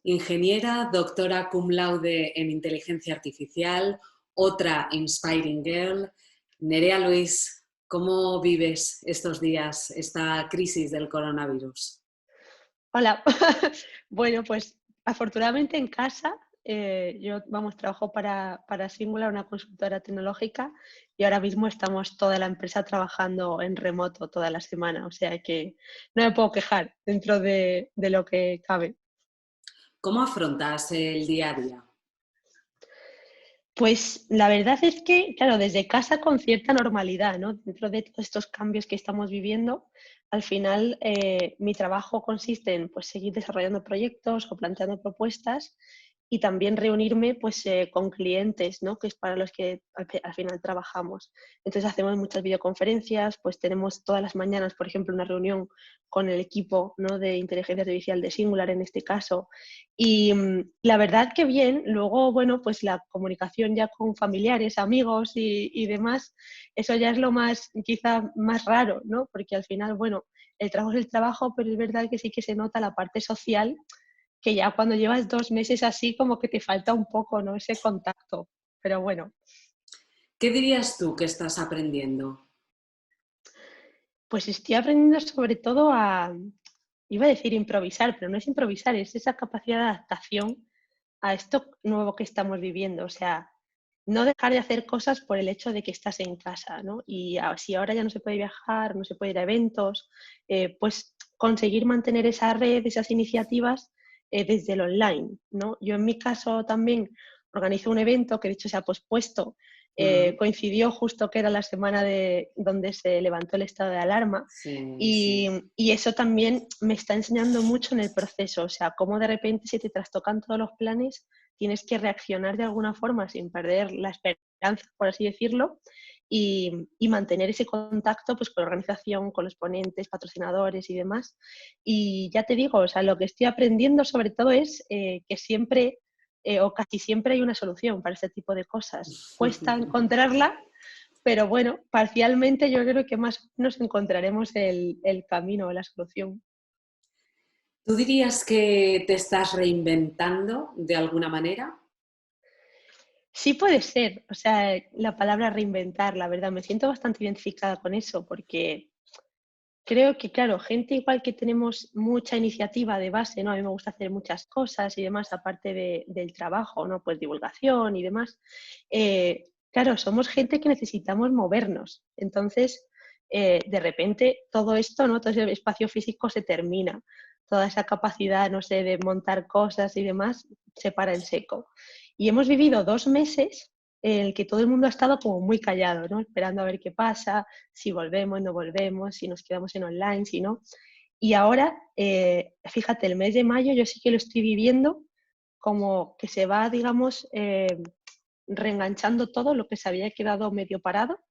ingeniera, doctora cum laude en inteligencia artificial, otra Inspiring Girl. Nerea Luis, ¿cómo vives estos días, esta crisis del coronavirus? Hola. Bueno, pues afortunadamente en casa, yo, vamos, trabajo para Singular, una consultora tecnológica, y ahora mismo estamos toda la empresa trabajando en remoto toda la semana, o sea que no me puedo quejar dentro de lo que cabe. ¿Cómo afrontas el día a día? Pues la verdad es que, claro, desde casa con cierta normalidad, ¿no? Dentro de todos estos cambios que estamos viviendo, al final mi trabajo consiste en pues, seguir desarrollando proyectos o planteando propuestas y también reunirme pues, con clientes, ¿no? Que es para los que al final trabajamos. Entonces hacemos muchas videoconferencias, pues tenemos todas las mañanas, por ejemplo, una reunión con el equipo, ¿no? De inteligencia artificial de Singular en este caso, y la verdad que bien. Luego, bueno, pues la comunicación ya con familiares, amigos y demás, eso ya es lo más, quizá más raro, ¿no? Porque al final, bueno, el trabajo es el trabajo, pero es verdad que sí que se nota la parte social, que ya cuando llevas 2 meses así, como que te falta un poco, ¿no? Ese contacto. Pero bueno, ¿Qué dirías tú que estás aprendiendo? pues estoy aprendiendo sobre todo iba a decir improvisar, pero no es improvisar, es esa capacidad de adaptación a esto nuevo que estamos viviendo. O sea, no dejar de hacer cosas por el hecho de que estás en casa, ¿no? Y si ahora ya no se puede viajar, no se puede ir a eventos, pues conseguir mantener esa red, esas iniciativas desde el online, ¿no? Yo en mi caso también organizo un evento que de hecho se ha pospuesto. Mm, Coincidió justo que era la semana donde se levantó el estado de alarma, sí, sí. y eso también me está enseñando mucho en el proceso. O sea, cómo de repente si te trastocan todos los planes, tienes que reaccionar de alguna forma sin perder la esperanza, por así decirlo, y mantener ese contacto pues, con la organización, con los ponentes, patrocinadores y demás. Y ya te digo, o sea, lo que estoy aprendiendo sobre todo es que siempre o casi siempre hay una solución para este tipo de cosas. Cuesta encontrarla, pero bueno, parcialmente yo creo que más nos encontraremos el camino o la solución. ¿Tú dirías que te estás reinventando de alguna manera? Sí puede ser, o sea, la palabra reinventar, la verdad, me siento bastante identificada con eso, porque creo que, claro, gente igual que tenemos mucha iniciativa de base, ¿no? A mí me gusta hacer muchas cosas y demás, aparte del trabajo, ¿no? Pues divulgación y demás. Claro, somos gente que necesitamos movernos. Entonces, de repente, todo esto, ¿no? Todo ese espacio físico se termina. Toda esa capacidad, no sé, de montar cosas y demás, se para en seco. Y hemos vivido 2 meses en el que todo el mundo ha estado como muy callado, ¿no? Esperando a ver qué pasa, si volvemos, no volvemos, si nos quedamos en online, si no. Y ahora, fíjate, el mes de mayo yo sí que lo estoy viviendo como que se va, digamos, reenganchando todo lo que se había quedado medio parado,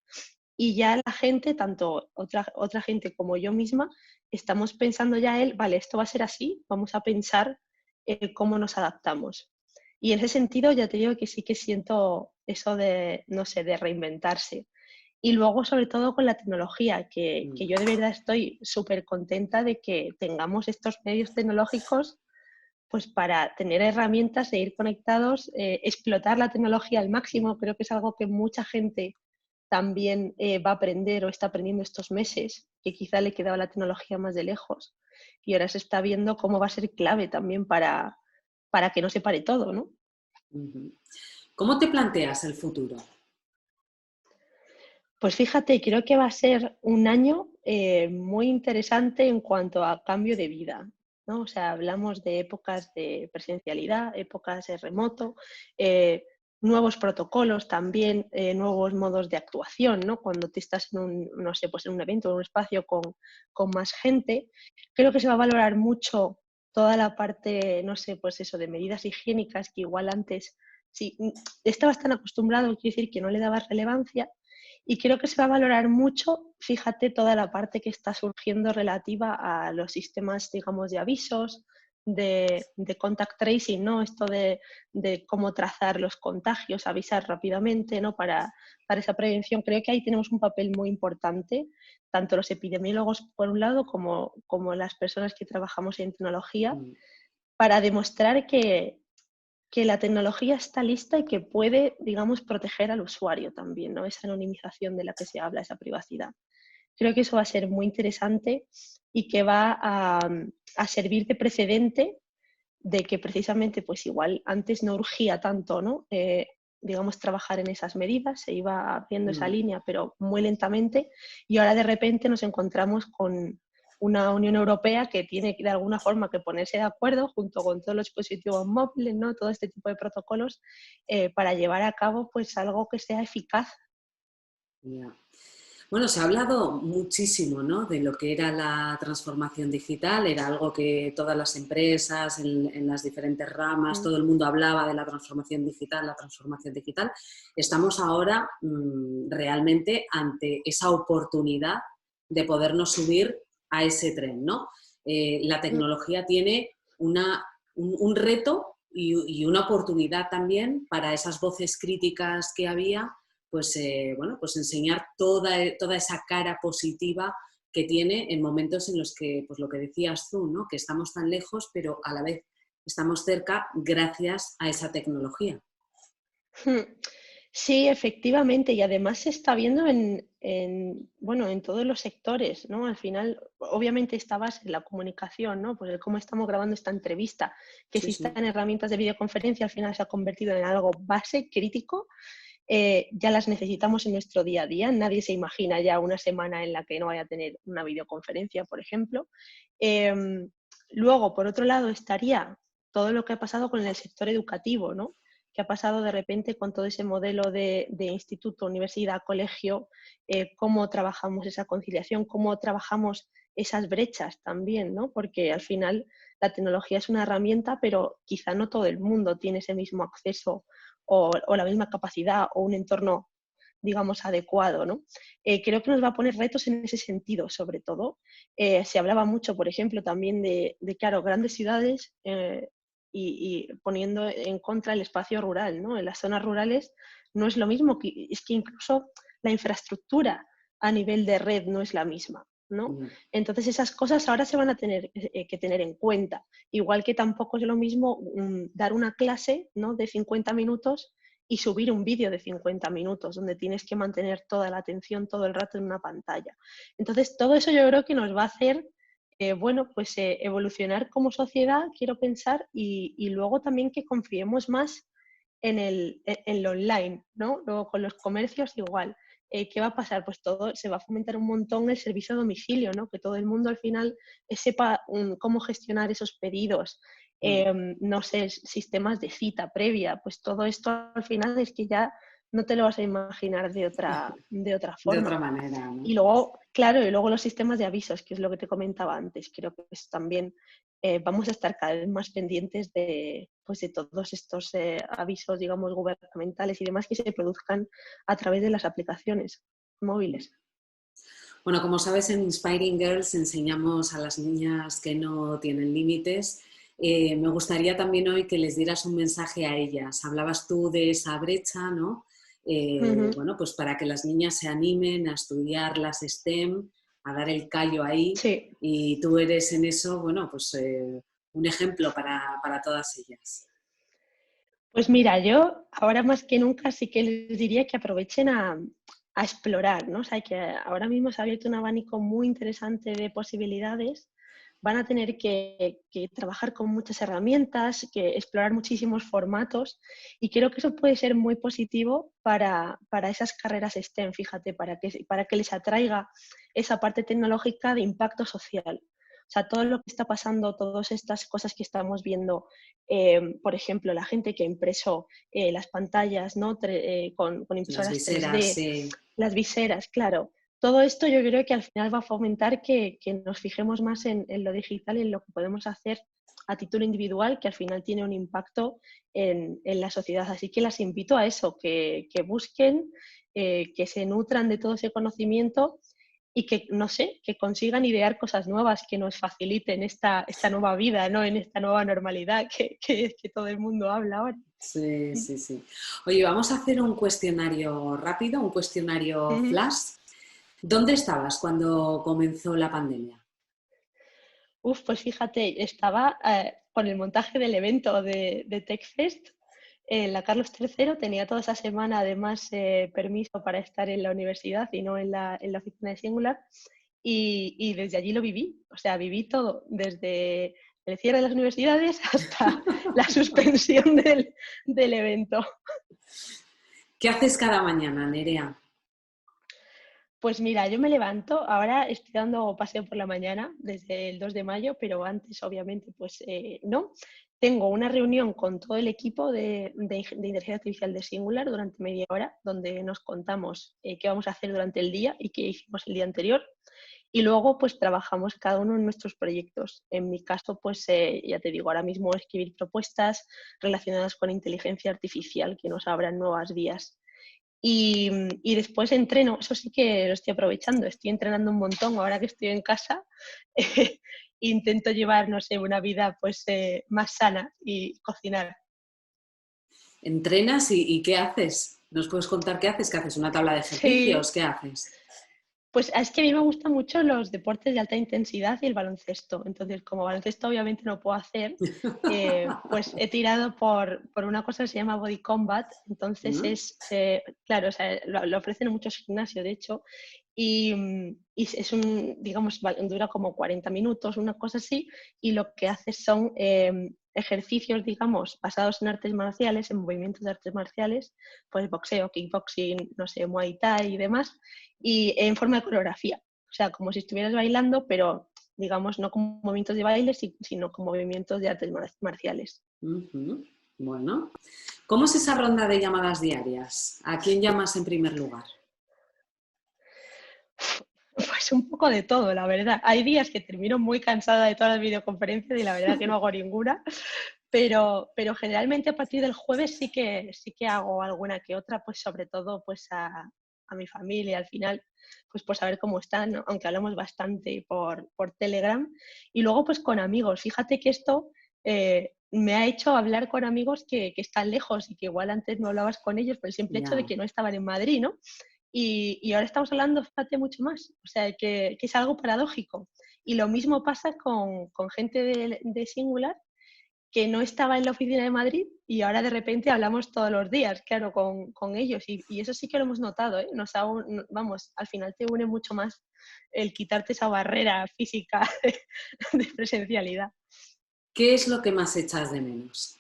y ya la gente, tanto otra gente como yo misma, estamos pensando ya vale, esto va a ser así, vamos a pensar cómo nos adaptamos. Y en ese sentido ya te digo que sí que siento eso de, no sé, de reinventarse. Y luego, sobre todo con la tecnología, que Mm. yo de verdad estoy súper contenta de que tengamos estos medios tecnológicos pues para tener herramientas de ir conectados, explotar la tecnología al máximo. Creo que es algo que mucha gente también va a aprender o está aprendiendo estos meses, que quizá le quedaba la tecnología más de lejos. Y ahora se está viendo cómo va a ser clave también para que no se pare todo, ¿no? Ujú. ¿Cómo te planteas el futuro? Pues fíjate, creo que va a ser un año muy interesante en cuanto a cambio de vida, ¿no? O sea, hablamos de épocas de presencialidad, épocas de remoto, eh, nuevos protocolos también, nuevos modos de actuación, ¿no? Cuando te estás en no sé, pues en un evento, en un espacio con más gente, creo que se va a valorar mucho toda la parte, no sé, pues eso, de medidas higiénicas que igual antes, sí, estabas tan acostumbrado, quiero decir, que no le dabas relevancia. Y creo que se va a valorar mucho, fíjate, toda la parte que está surgiendo relativa a los sistemas, digamos, de avisos, de contact tracing, ¿no? Esto de cómo trazar los contagios, avisar rápidamente, ¿no? Para esa prevención. Creo que ahí tenemos un papel muy importante, tanto los epidemiólogos por un lado como las personas que trabajamos en tecnología, para demostrar que la tecnología está lista y que puede, digamos, proteger al usuario también, ¿no? Esa anonimización de la que se habla, esa privacidad. Creo que eso va a ser muy interesante y que va a servir de precedente de que precisamente, pues igual antes no urgía tanto, ¿no? Digamos, trabajar en esas medidas, se iba haciendo esa línea, pero muy lentamente, y ahora de repente nos encontramos con una Unión Europea que tiene de alguna forma que ponerse de acuerdo junto con todos los dispositivos móviles, ¿no? Todo este tipo de protocolos para llevar a cabo pues algo que sea eficaz. Yeah. Bueno, se ha hablado muchísimo, ¿no?, de lo que era la transformación digital, era algo que todas las empresas, en las diferentes ramas, todo el mundo hablaba de la transformación digital, la transformación digital. Estamos ahora realmente ante esa oportunidad de podernos subir a ese tren, ¿no? La tecnología tiene un reto y una oportunidad también para esas voces críticas que había, pues, bueno, pues enseñar toda esa cara positiva que tiene en momentos en los que, pues lo que decías tú, ¿no?, que estamos tan lejos, pero a la vez estamos cerca gracias a esa tecnología. Sí, efectivamente, y además se está viendo bueno, en todos los sectores, ¿no? Al final, obviamente estabas en la comunicación, ¿no? Pues el cómo estamos grabando esta entrevista, que Sí, sí. existan herramientas de videoconferencia, al final se ha convertido en algo base, crítico, ya las necesitamos en nuestro día a día. Nadie se imagina ya una semana en la que no vaya a tener una videoconferencia, por ejemplo. Em, Luego, por otro lado, estaría todo lo que ha pasado con el sector educativo, ¿no? Que ha pasado de repente con todo ese modelo de instituto, universidad, colegio, cómo trabajamos esa conciliación, cómo trabajamos esas brechas también, ¿no? Porque al final la tecnología es una herramienta, pero quizá no todo el mundo tiene ese mismo acceso o la misma capacidad o un entorno, digamos, adecuado, ¿no? Creo que nos va a poner retos en ese sentido, sobre todo. Se hablaba mucho, por ejemplo, también claro, grandes ciudades y poniendo en contra el espacio rural, ¿no? En las zonas rurales no es lo mismo, es que incluso la infraestructura a nivel de red no es la misma, ¿no? Yeah. Entonces esas cosas ahora se van a tener que tener en cuenta. Igual que tampoco es lo mismo dar una clase, ¿no?, de 50 minutos y subir un vídeo de 50 minutos, donde tienes que mantener toda la atención todo el rato en una pantalla. Entonces, todo eso yo creo que nos va a hacer, bueno, pues evolucionar como sociedad, quiero pensar, y luego también que confiemos más en lo online, ¿no? Luego con los comercios igual. ¿Qué va a pasar? Pues todo se va a fomentar un montón el servicio a domicilio, ¿no? Que todo el mundo al final sepa cómo gestionar esos pedidos, no sé, sistemas de cita previa, pues todo esto al final es que ya no te lo vas a imaginar de otra De forma. otra manera, ¿no? Y luego, claro, y luego los sistemas de avisos, que es lo que te comentaba antes, creo que pues también vamos a estar cada vez más pendientes pues de todos estos avisos, digamos, gubernamentales y demás que se produzcan a través de las aplicaciones móviles. Bueno, como sabes, en Inspiring Girls enseñamos a las niñas que no tienen límites. Me gustaría también hoy que les dieras un mensaje a ellas. Hablabas tú de esa brecha, ¿no? Ujú. Bueno, pues para que las niñas se animen a estudiar las STEM, a dar el callo ahí, Sí, y tú eres en eso, bueno, pues un ejemplo para todas ellas. pues mira, yo ahora más que nunca sí que les diría que aprovechen a explorar, ¿no? O sea, que ahora mismo se ha abierto un abanico muy interesante de posibilidades. Van a tener que trabajar con muchas herramientas, que explorar muchísimos formatos y creo que eso puede ser muy positivo para esas carreras STEM, fíjate, para que les atraiga esa parte tecnológica de impacto social. O sea, todo lo que está pasando, todas estas cosas que estamos viendo, por ejemplo, la gente que ha impreso las pantallas, ¿no? Con Las impresoras viseras, 3D, sí. las viseras, claro. Todo esto yo creo que al final va a fomentar que nos fijemos más en lo digital y en lo que podemos hacer a título individual, que al final tiene un impacto en la sociedad. Así que las invito a eso, que busquen, que se nutran de todo ese conocimiento y que, no sé, que consigan idear cosas nuevas que nos faciliten esta nueva vida, ¿no? En esta nueva normalidad que todo el mundo habla ahora. Sí, sí, sí. Oye, vamos a hacer un cuestionario rápido, un cuestionario Ujú. flash. ¿Dónde estabas cuando comenzó la pandemia? Uf, pues fíjate, estaba con el montaje del evento de TechFest. La Carlos III tenía toda esa semana además permiso para estar en la universidad y no en la oficina de Singular. Y desde allí lo viví, o sea, viví todo, desde el cierre de las universidades hasta la suspensión del evento. ¿Qué haces cada mañana, Nerea? Pues mira, yo me levanto, ahora estoy dando paseo por la mañana desde el 2 de mayo, pero antes obviamente pues no. Tengo una reunión con todo el equipo de inteligencia artificial de Singular durante media hora, donde nos contamos qué vamos a hacer durante el día y qué hicimos el día anterior. Y luego pues trabajamos cada uno en nuestros proyectos. En mi caso pues ya te digo, ahora mismo escribir propuestas relacionadas con inteligencia artificial que nos abran nuevas vías. Y después entreno, eso sí que lo estoy aprovechando, estoy entrenando un montón ahora que estoy en casa. Intento llevar, no sé, una vida pues más sana y cocinar. ¿Entrenas y qué haces? ¿Nos puedes contar qué haces? ¿Qué haces? ¿Una tabla de ejercicios? Sí, ¿Qué haces? pues es que a mí me gustan mucho los deportes de alta intensidad y el baloncesto. Entonces, como baloncesto obviamente no puedo hacer, pues he tirado por una cosa que se llama Body Combat. Entonces ¿Mm? claro, o sea, lo ofrecen en muchos gimnasios, de hecho, y es digamos, dura como 40 minutos, una cosa así, y lo que haces son ejercicios, digamos, basados en artes marciales, en movimientos de artes marciales, pues boxeo, kickboxing, no sé, muay thai y demás, y en forma de coreografía. O sea, como si estuvieras bailando, pero digamos, no con movimientos de baile, sino con movimientos de artes marciales. Ujú. Bueno, ¿cómo es esa ronda de llamadas diarias? ¿A quién llamas en primer lugar? Pues un poco de todo, la verdad. Hay días que termino muy cansada de todas las videoconferencias y la verdad que no hago ninguna, pero generalmente a partir del jueves sí que hago alguna que otra, pues sobre todo pues a mi familia al final, pues por saber cómo están, ¿no? Aunque hablamos bastante por Telegram. Y luego pues con amigos. Fíjate que esto me ha hecho hablar con amigos que están lejos y que igual antes no hablabas con ellos por el simple hecho de Ya. que no estaban en Madrid, ¿no? Y ahora estamos hablando, fíjate, mucho más. O sea, que es algo paradójico. Y lo mismo pasa con gente de Singular que no estaba en la oficina de Madrid y ahora de repente hablamos todos los días, claro, con ellos. Y eso sí que lo hemos notado, ¿eh? Vamos, al final te une mucho más el quitarte esa barrera física de presencialidad. ¿Qué es lo que más echas de menos?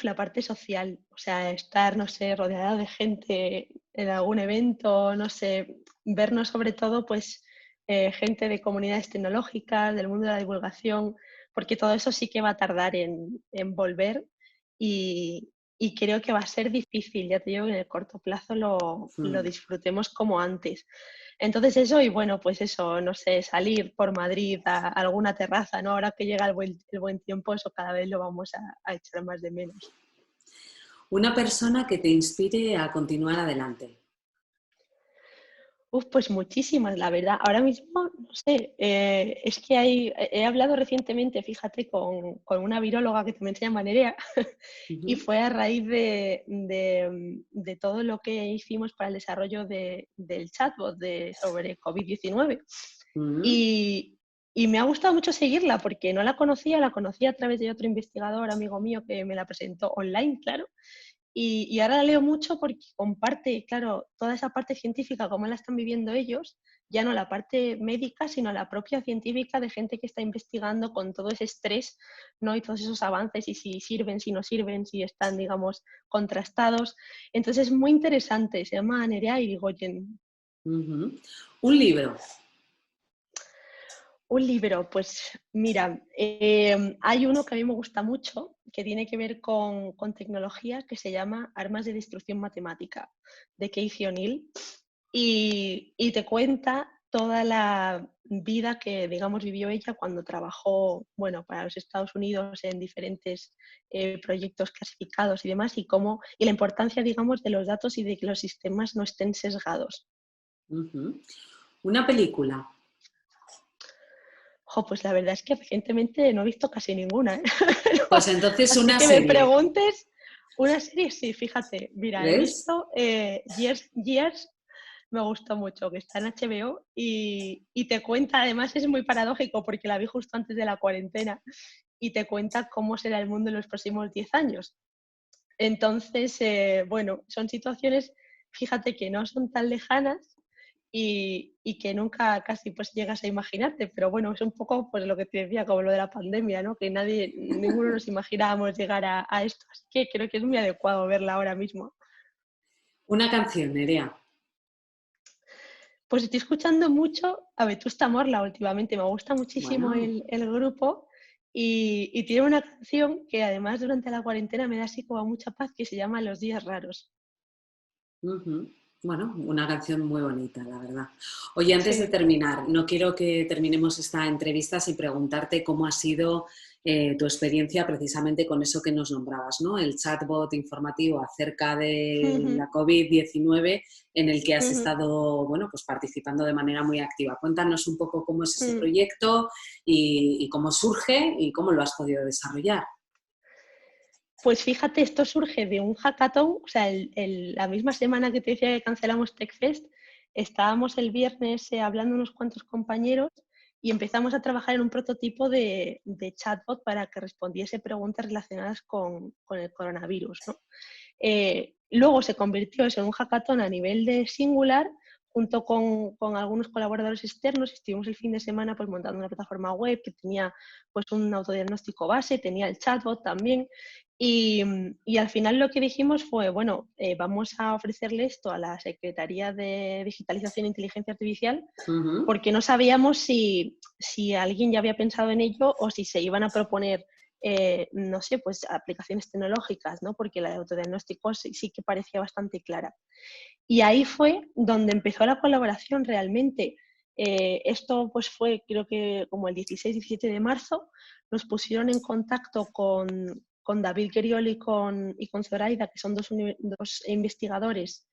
La parte social, o sea, estar, no sé, rodeada de gente en algún evento, no sé, vernos sobre todo, pues, gente de comunidades tecnológicas, del mundo de la divulgación, porque todo eso sí que va a tardar en volver y creo que va a ser difícil, ya te digo, que en el corto plazo lo Hmm. disfrutemos como antes. Entonces eso, y bueno, pues eso, no sé, salir por Madrid a alguna terraza, ¿no? Ahora que llega el buen tiempo, eso cada vez lo vamos a echar más de menos. Una persona que te inspire a continuar adelante. Pues muchísimas, la verdad. Ahora mismo, no sé, es que he hablado recientemente, fíjate, con una viróloga que también se llama Nerea, y Ujú. fue a raíz de todo lo que hicimos para el desarrollo del chatbot sobre COVID-19. Mm. Y me ha gustado mucho seguirla porque no la conocía a través de otro investigador, amigo mío, que me la presentó online, claro. Y ahora la leo mucho porque comparte, claro, toda esa parte científica, como la están viviendo ellos, ya no la parte médica, sino la propia científica de gente que está investigando con todo ese estrés, ¿no? Y todos esos avances y si sirven, si no sirven, si están, digamos, contrastados. Entonces es muy interesante, se llama Nerea Irigoyen. Ujú. Un libro. Un libro, pues mira, hay uno que a mí me gusta mucho, que tiene que ver con tecnología, que se llama Armas de Destrucción Matemática, de Keith O'Neill, y te cuenta toda la vida que, digamos, vivió ella cuando trabajó, bueno, para los Estados Unidos en diferentes proyectos clasificados y demás, y la importancia, digamos, de los datos y de que los sistemas no estén sesgados. Ujú. Una película. Pues la verdad es que recientemente no he visto casi ninguna, ¿eh? Pues entonces Así una que me serie. preguntes, una serie, sí, fíjate, mira, he ¿Ves? visto Years, me gustó mucho, que está en HBO y te cuenta, además es muy paradójico porque la vi justo antes de la cuarentena y te cuenta cómo será el mundo en los próximos 10 años. Entonces, bueno, son situaciones, fíjate que no son tan lejanas y que nunca casi pues llegas a imaginarte, pero bueno, es un poco pues lo que te decía, como lo de la pandemia, ¿no? Que ninguno nos imaginábamos llegar a esto, así que creo que es muy adecuado verla ahora mismo. Una canción, Nerea. Pues estoy escuchando mucho a Vetusta Morla últimamente, me gusta muchísimo Bueno, el grupo y tiene una canción que además durante la cuarentena me da así como mucha paz que se llama Los días raros. ujú. Bueno, una canción muy bonita, la verdad. Oye, antes de Sí. terminar, no quiero que terminemos esta entrevista sin preguntarte cómo ha sido tu experiencia precisamente con eso que nos nombrabas, ¿no? El chatbot informativo acerca de Ujú, la COVID-19 en el que has ujú, estado, bueno, pues participando de manera muy activa. Cuéntanos un poco cómo es ese mm. proyecto y cómo surge y cómo lo has podido desarrollar. Pues fíjate, esto surge de un hackathon, o sea, la misma semana que te decía que cancelamos TechFest, estábamos el viernes hablando unos cuantos compañeros y empezamos a trabajar en un prototipo de chatbot para que respondiese preguntas relacionadas con el coronavirus, ¿no? Luego se convirtió eso en un hackathon a nivel de Singular, junto con algunos colaboradores externos. Estuvimos el fin de semana pues, montando una plataforma web que tenía pues, un autodiagnóstico base, tenía el chatbot también. Y al final lo que dijimos fue, bueno, vamos a ofrecerle esto a la Secretaría de Digitalización e Inteligencia Artificial Ujú. porque no sabíamos si alguien ya había pensado en ello o si se iban a proponer, no sé, pues aplicaciones tecnológicas, ¿no? Porque la de autodiagnóstico sí que parecía bastante clara. Y ahí fue donde empezó la colaboración realmente. Esto pues fue creo que como el 16-17 de marzo, nos pusieron en contacto con David Gueriol y con Zoraida, que son dos investigadores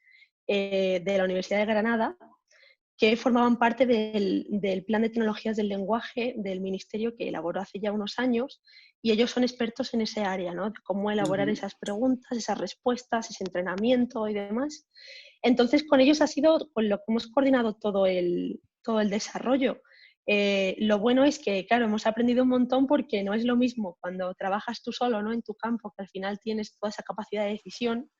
de la Universidad de Granada, que formaban parte del Plan de Tecnologías del Lenguaje del Ministerio que elaboró hace ya unos años y ellos son expertos en ese área, ¿no? De cómo elaborar Ujú. esas preguntas, esas respuestas, ese entrenamiento y demás. Entonces, con ellos ha sido con lo que hemos coordinado todo el desarrollo. Lo bueno es que, claro, hemos aprendido un montón porque no es lo mismo cuando trabajas tú solo, ¿no? En tu campo, que al final tienes toda esa capacidad de decisión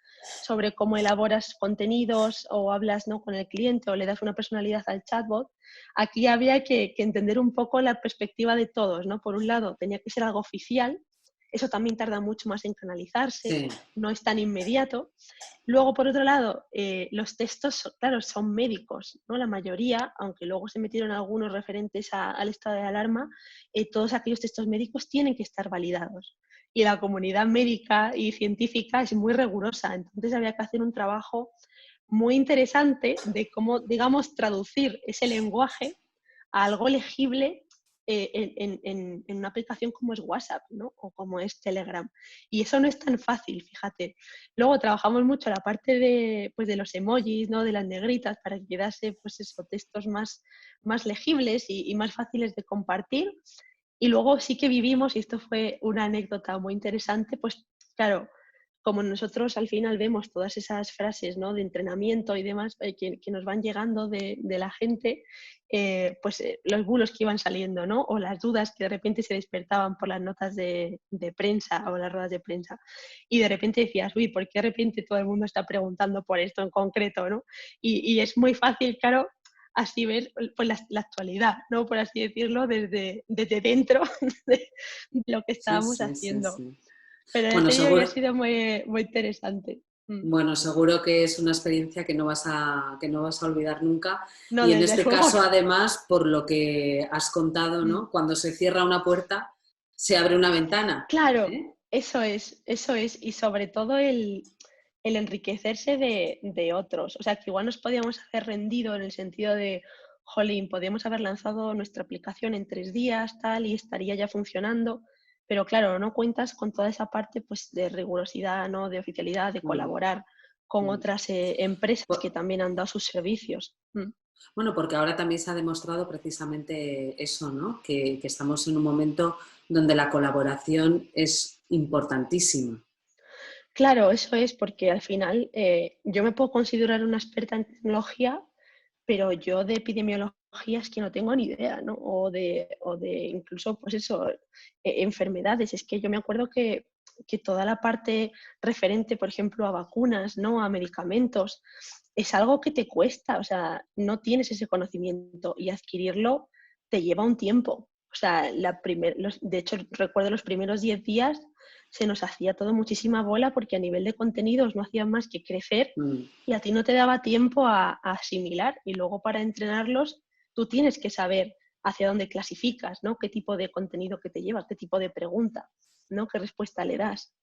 sobre cómo elaboras contenidos o hablas, ¿no? con el cliente o le das una personalidad al chatbot. Aquí había que entender un poco la perspectiva de todos, ¿no? Por un lado, tenía que ser algo oficial, eso también tarda mucho más en canalizarse, Sí. no es tan inmediato. Luego, por otro lado, los textos, claro, son médicos, ¿no? La mayoría, aunque luego se metieron algunos referentes al estado de alarma, todos aquellos textos médicos tienen que estar validados. Y la comunidad médica y científica es muy rigurosa, entonces había que hacer un trabajo muy interesante de cómo, digamos, traducir ese lenguaje a algo legible en una aplicación como es WhatsApp, ¿no? O como es Telegram. Y eso no es tan fácil, fíjate. Luego trabajamos mucho la parte pues de los emojis, ¿no? De las negritas, para que quedase pues eso, textos más legibles y más fáciles de compartir. Y luego sí que vivimos, y esto fue una anécdota muy interesante, pues claro, como nosotros al final vemos todas esas frases, ¿no? De entrenamiento y demás que nos van llegando de la gente, pues los bulos que iban saliendo, ¿no? O las dudas que de repente se despertaban por las notas de prensa o las ruedas de prensa. Y de repente decías, uy, ¿por qué de repente todo el mundo está preguntando por esto en concreto, ¿no? Y es muy fácil, claro, así ver pues, la actualidad, ¿no? Por así decirlo, desde dentro de lo que Sí, estábamos sí, sí, haciendo. sí. Pero en Bueno, serio que ha seguro, sido muy, muy interesante. bueno, seguro que es una experiencia que no vas a olvidar nunca. No, Y en desde este luego. caso, además, por lo que has contado, Mm. ¿no? Cuando se cierra una puerta, se abre una ventana. Claro, ¿Eh? eso es, eso es. Y sobre todo el enriquecerse de otros. O sea, que igual nos podíamos haber rendido en el sentido de, jolín, podíamos haber lanzado nuestra aplicación en 3 días, tal, y estaría ya funcionando. Pero claro, no cuentas con toda esa parte pues, de rigurosidad, ¿no? De oficialidad, de Mm, colaborar con mm. otras empresas que Por- también han dado sus servicios. Bueno, porque ahora también se ha demostrado precisamente eso, ¿no? Que estamos en un momento donde la colaboración es importantísima. Claro, eso es porque al final yo me puedo considerar una experta en tecnología, pero yo de epidemiología es que no tengo ni idea, ¿no? O de incluso, pues eso, enfermedades. Es que yo me acuerdo que toda la parte referente, por ejemplo, a vacunas, ¿no? A medicamentos, es algo que te cuesta, o sea, no tienes ese conocimiento y adquirirlo te lleva un tiempo. O sea, de hecho, recuerdo los primeros 10 días se nos hacía todo muchísima bola porque a nivel de contenidos no hacían más que crecer y a ti no te daba tiempo a asimilar, y luego para entrenarlos tú tienes que saber hacia dónde clasificas, ¿no? Qué tipo de contenido que te lleva, qué tipo de pregunta, ¿no? ¿Qué respuesta le das?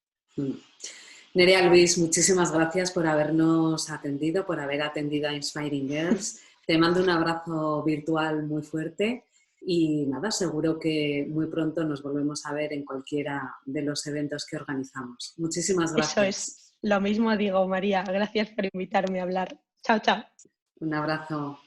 Nerea, Luis, muchísimas gracias por habernos atendido, por haber atendido a Inspiring Girls. Te mando un abrazo virtual muy fuerte y nada, seguro que muy pronto nos volvemos a ver en cualquiera de los eventos que organizamos. Muchísimas Eso es. gracias. Lo mismo digo, María. Gracias por invitarme a hablar. Chao, chao. Un abrazo.